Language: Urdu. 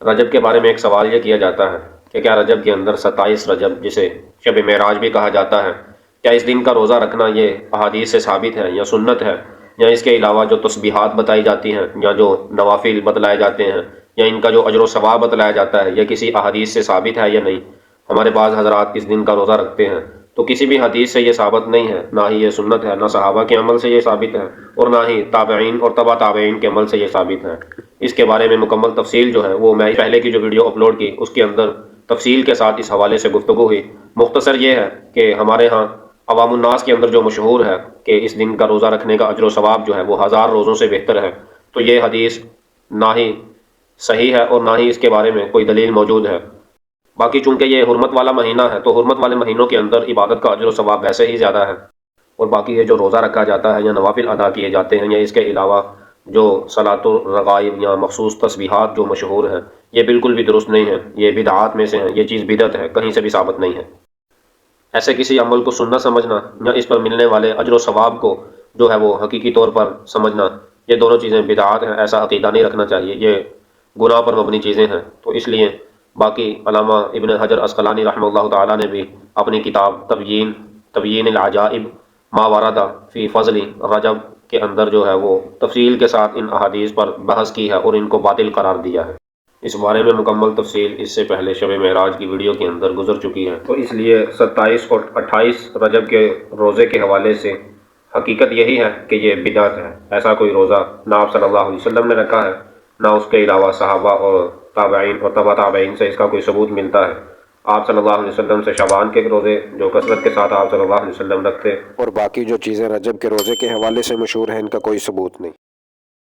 رجب کے بارے میں ایک سوال یہ کیا جاتا ہے کہ کیا رجب کے اندر 27 رجب جسے شب معراج بھی کہا جاتا ہے، کیا اس دن کا روزہ رکھنا یہ احادیث سے ثابت ہے یا سنت ہے، یا اس کے علاوہ جو تسبیحات بتائی جاتی ہیں یا جو نوافل بتلائے جاتے ہیں یا ان کا جو اجر و ثواب بتلایا جاتا ہے یہ کسی احادیث سے ثابت ہے یا نہیں؟ ہمارے بعض حضرات اس دن کا روزہ رکھتے ہیں تو کسی بھی حدیث سے یہ ثابت نہیں ہے، نہ ہی یہ سنت ہے، نہ صحابہ کے عمل سے یہ ثابت ہے اور نہ ہی تابعین اور تبع تابعین کے عمل سے یہ ثابت ہے۔ اس کے بارے میں مکمل تفصیل جو ہے وہ میں پہلے کی جو ویڈیو اپلوڈ کی اس کے اندر تفصیل کے ساتھ اس حوالے سے گفتگو ہوئی۔ مختصر یہ ہے کہ ہمارے ہاں عوام الناس کے اندر جو مشہور ہے کہ اس دن کا روزہ رکھنے کا اجر و ثواب جو ہے وہ 1000 روزوں سے بہتر ہے، تو یہ حدیث نہ ہی صحیح ہے اور نہ ہی اس کے بارے میں کوئی دلیل موجود ہے۔ باقی چونکہ یہ حرمت والا مہینہ ہے تو حرمت والے مہینوں کے اندر عبادت کا اجر و ثواب ویسے ہی زیادہ ہے، اور باقی یہ جو روزہ رکھا جاتا ہے یا نوافل ادا کیے جاتے ہیں یا اس کے علاوہ جو صلاۃ الرغائب یا مخصوص تسبیحات جو مشہور ہیں یہ بالکل بھی درست نہیں ہے، یہ بدعات میں سے ہیں، یہ چیز بدعت ہے، کہیں سے بھی ثابت نہیں ہے۔ ایسے کسی عمل کو سنت سمجھنا یا اس پر ملنے والے اجر و ثواب کو جو ہے وہ حقیقی طور پر سمجھنا، یہ دونوں چیزیں بدعات ہیں، ایسا عقیدہ نہیں رکھنا چاہیے، یہ گناہ پر مبنی چیزیں ہیں۔ تو اس لیے باقی علامہ ابن حجر عسقلانی رحمہ اللہ تعالیٰ نے بھی اپنی کتاب تبیین العجائب ما ورد فی فضل رجب کے اندر جو ہے وہ تفصیل کے ساتھ ان احادیث پر بحث کی ہے اور ان کو باطل قرار دیا ہے۔ اس بارے میں مکمل تفصیل اس سے پہلے شب معراج کی ویڈیو کے اندر گزر چکی ہے، تو اس لیے 27 اور 28 رجب کے روزے کے حوالے سے حقیقت یہی ہے کہ یہ بدعت ہے۔ ایسا کوئی روزہ نہ آپ صلی اللہ علیہ وسلم نے رکھا ہے، نہ اس کے علاوہ صحابہ اور تابعین اور تبع تابعین سے اس کا کوئی ثبوت ملتا ہے۔ آپ صلی اللہ علیہ وسلم سے شعبان کے روزے جو کثرت کے ساتھ آپ صلی اللہ علیہ وسلم رکھتے، اور باقی جو چیزیں رجب کے روزے کے حوالے سے مشہور ہیں ان کا کوئی ثبوت نہیں۔